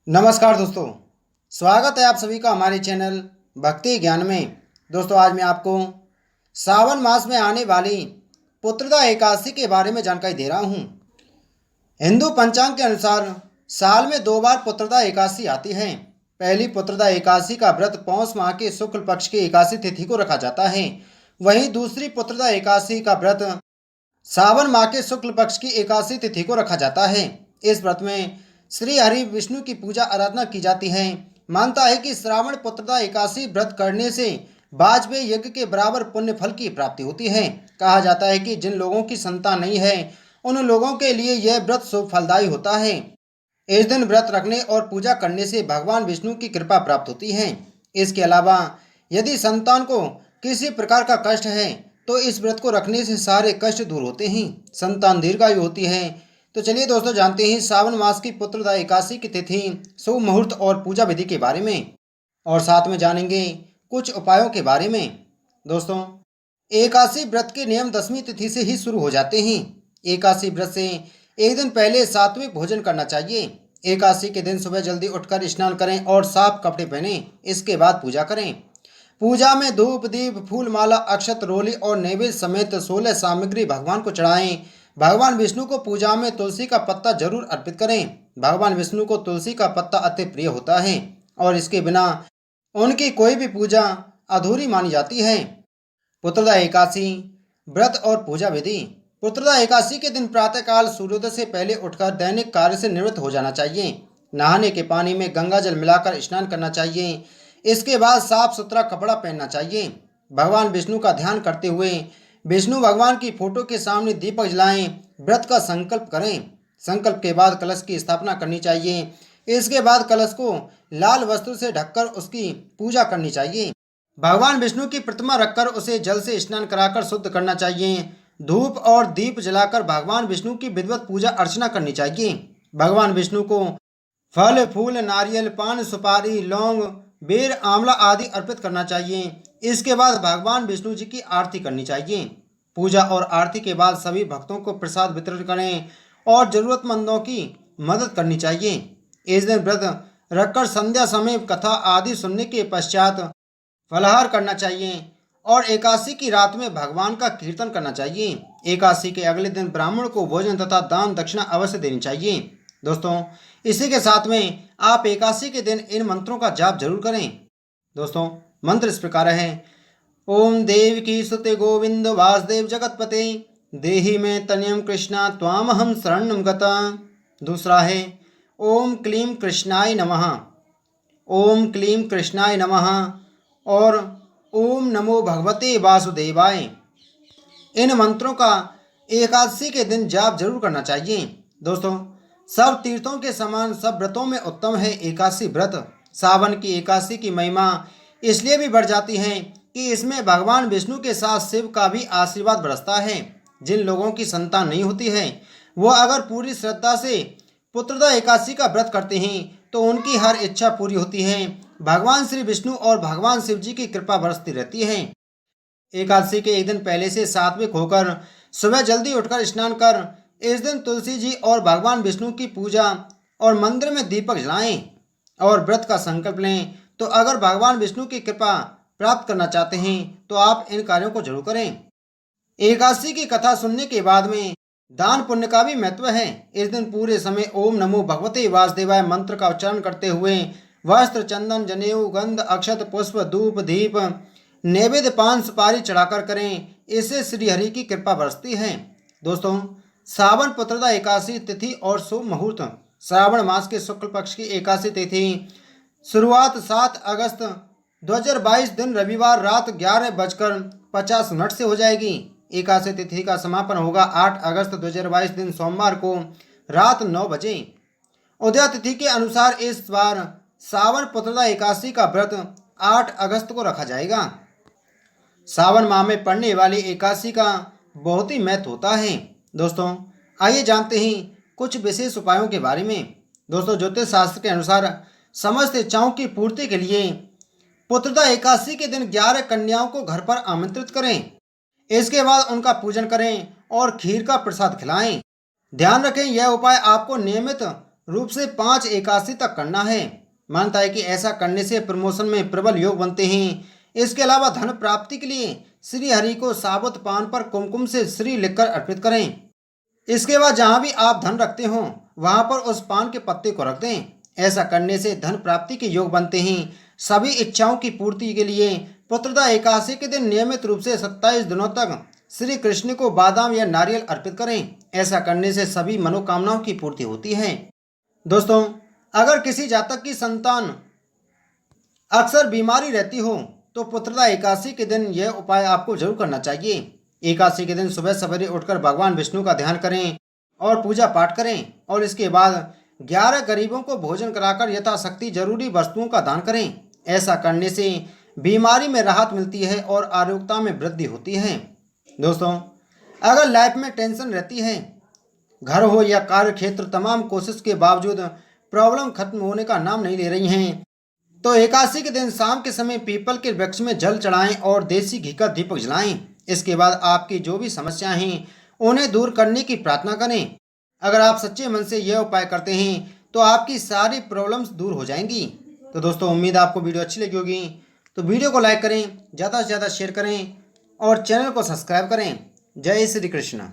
नमस्कार दोस्तों। स्वागत है आप सभी का हमारे चैनल भक्ति ज्ञान में। दोस्तों आज मैं आपको सावन मास में आने वाली पुत्रदा एकादशी के बारे में जानकारी दे रहा हूँ। हिंदू पंचांग के अनुसार साल में 2 बार पुत्रदा एकादशी आती है। पहली पुत्रदा एकादशी का व्रत पौष माह के शुक्ल पक्ष की एकादशी तिथि को रखा जाता है। वहीं दूसरी पुत्रदा एकादशी का व्रत सावन माह के शुक्ल पक्ष की एकादशी तिथि को रखा जाता है। इस व्रत में श्री हरि विष्णु की पूजा आराधना की जाती है। मानता है कि श्रावण पुत्रदा एकादशी व्रत करने से वाजपेयी यज्ञ के बराबर पुण्य फल की प्राप्ति होती है। कहा जाता है कि जिन लोगों की संतान नहीं है उन लोगों के लिए यह व्रत शुभ फलदायी होता है। इस दिन व्रत रखने और पूजा करने से भगवान विष्णु की कृपा प्राप्त होती है। इसके अलावा यदि संतान को किसी प्रकार का कष्ट है तो इस व्रत को रखने से सारे कष्ट दूर होते हैं, संतान दीर्घायु होती है। तो चलिए दोस्तों जानते हैं सावन मास की पुत्रदा एकादशी की तिथि, शुभ मुहूर्त और पूजा विधि के बारे में, और साथ में जानेंगे कुछ उपायों के बारे में। दोस्तों एकादशी व्रत के नियम 10वीं तिथि से ही शुरू हो जाते हैं। एकादशी व्रत से एक दिन पहले सात्विक भोजन करना चाहिए। एकादशी के दिन सुबह जल्दी उठकर स्नान करें और साफ कपड़े पहनें। इसके बाद पूजा करें। पूजा में धूप दीप फूल माला अक्षत रोली और नैवेद्य समेत 16 सामग्री भगवान को चढ़ाएं। भगवान विष्णु को पूजा में तुलसी का पत्ता जरूर अर्पित करें। भगवान विष्णु को तुलसी का पत्ता अति प्रिय होता है और इसके बिना उनकी कोई भी पूजा अधूरी मानी जाती है। पुत्रदा एकादशी व्रत और पूजा विधि। पुत्रदा एकादशी के दिन प्रातःकाल सूर्योदय से पहले उठकर दैनिक कार्य से निवृत्त हो जाना चाहिए। नहाने के पानी में गंगा जल मिलाकर स्नान करना चाहिए। इसके बाद साफ सुथरा कपड़ा पहनना चाहिए। भगवान विष्णु का ध्यान करते हुए विष्णु भगवान की फोटो के सामने दीपक जलाएं। व्रत का संकल्प करें। संकल्प के बाद कलश की स्थापना करनी चाहिए। इसके बाद कलश को लाल वस्त्र से ढककर उसकी पूजा करनी चाहिए। भगवान विष्णु की प्रतिमा रखकर उसे जल से स्नान कराकर शुद्ध करना चाहिए। धूप और दीप जलाकर भगवान विष्णु की विधिवत पूजा अर्चना करनी चाहिए। भगवान विष्णु को फल फूल नारियल पान सुपारी लौंग बेर आंवला आदि अर्पित करना चाहिए। इसके बाद भगवान विष्णु जी की आरती करनी चाहिए। पूजा और आरती के बाद सभी भक्तों को प्रसाद वितरण करें और जरूरतमंदों की मदद करनी चाहिए। इस दिन व्रत रखकर संध्या समय कथा आदि सुनने के पश्चात फलाहार करना चाहिए और एकादशी की रात में भगवान का कीर्तन करना चाहिए। एकादशी के अगले दिन ब्राह्मण को भोजन तथा दान दक्षिणा अवश्य देनी चाहिए। दोस्तों इसी के साथ में आप एकादशी के दिन इन मंत्रों का जाप जरूर करें। दोस्तों मंत्र इस प्रकार है। ओम देवकी सुते गोविंद वासुदेव जगतपते देहि में तनयम कृष्णा त्वामहम शरणं गता। दूसरा है ओम क्लीं कृष्णाय नमः। ओम क्लीं कृष्णाय नमः और ओम नमो भगवते वासुदेवाय। इन मंत्रों का एकादशी के दिन जाप जरूर करना चाहिए। दोस्तों सब तीर्थों के समान सब व्रतों में उत्तम है एकादशी व्रत। सावन की एकादशी की महिमा इसलिए भी बढ़ जाती है कि इसमें भगवान विष्णु के साथ शिव का भी आशीर्वाद बरसता है। जिन लोगों की संतान नहीं होती है वो अगर पूरी श्रद्धा से पुत्रदा एकादशी का व्रत करते हैं तो उनकी हर इच्छा पूरी होती है। भगवान श्री विष्णु और भगवान शिव जी की कृपा बरसती रहती है। एकादशी के एक दिन पहले से सात्विक होकर सुबह जल्दी उठकर स्नान कर इस दिन तुलसी जी और भगवान विष्णु की पूजा और मंदिर में दीपक जलाएं और व्रत का संकल्प लें। तो अगर भगवान विष्णु की कृपा प्राप्त करना चाहते हैं तो आप इन कार्यों को जरूर करें। एकादशी की कथा सुनने के बाद में दान पुण्य का भी महत्व है। इस दिन पूरे समय ओम नमो भगवते वासुदेवाय मंत्र का उच्चारण करते हुए वस्त्र चंदन जनेऊ गंध अक्षत पुष्प धूप दीप नैवेद्य पान सुपारी चढ़ाकर करें। इससे श्री हरि की कृपा बरसती है। दोस्तों सावन पुत्रदा एकादशी तिथि और शुभ मुहूर्त। श्रावण मास के शुक्ल पक्ष की एकादशी तिथि शुरुआत 7 अगस्त 2022 दिन रविवार रात 11:50 से हो जाएगी। एकादशी तिथि का समापन होगा 8 अगस्त 2022 दिन सोमवार को रात 9 बजे। उदय तिथि के अनुसार इस बार सावन पुत्रदा एकादशी का व्रत 8 अगस्त को रखा जाएगा। सावन माह में पड़ने वाली एकादशी का बहुत ही महत्व होता है। दोस्तों आइए जानते हैं कुछ विशेष उपायों के बारे में। दोस्तों ज्योतिष शास्त्र के अनुसार समस्त इच्छाओं की पूर्ति के लिए पुत्रदा एकादशी के दिन 11 कन्याओं को घर पर आमंत्रित करें। इसके बाद उनका पूजन करें और खीर का प्रसाद खिलाएं। ध्यान रखें यह उपाय आपको नियमित रूप से 5 एकादशी तक करना है। मानता है कि ऐसा करने से प्रमोशन में प्रबल योग बनते हैं। इसके अलावा धन प्राप्ति के लिए श्री हरि को साबुत पान पर कुमकुम से श्री लिखकर अर्पित करें। इसके बाद जहाँ भी आप धन रखते हो वहाँ पर उस पान के पत्ते को रख दें। ऐसा करने से धन प्राप्ति के योग बनते हैं। सभी इच्छाओं की पूर्ति के लिए पुत्रदा एकादशी के दिन नियमित रूप से 27 दिनों तक श्री कृष्ण को बादाम या नारियल अर्पित करें। ऐसा करने से सभी मनोकामनाओं की पूर्ति होती है। दोस्तों, अगर किसी जातक की संतान अक्सर बीमारी रहती हो तो पुत्रदा एकादशी के दिन यह उपाय आपको जरूर करना चाहिए। एकादशी के दिन सुबह सवेरे उठकर भगवान विष्णु का ध्यान करें और पूजा पाठ करें और इसके बाद 11 गरीबों को भोजन कराकर यथाशक्ति जरूरी वस्तुओं का दान करें। ऐसा करने से बीमारी में राहत मिलती है और आरोग्यता में वृद्धि होती है। दोस्तों, अगर लाइफ में टेंशन रहती है, घर हो या कार्य क्षेत्र, तमाम कोशिश के बावजूद प्रॉब्लम खत्म होने का नाम नहीं ले रही हैं, तो एकादशी के दिन शाम के समय पीपल के वृक्ष में जल चढ़ाएं और देसी घी का दीपक जलाएं। इसके बाद आपकी जो भी समस्याएं हैं उन्हें दूर करने की प्रार्थना करें। अगर आप सच्चे मन से यह उपाय करते हैं तो आपकी सारी प्रॉब्लम्स दूर हो जाएंगी। तो दोस्तों, उम्मीद है आपको वीडियो अच्छी लगी होगी। तो वीडियो को लाइक करें, ज़्यादा से ज़्यादा शेयर करें और चैनल को सब्सक्राइब करें। जय श्री कृष्ण।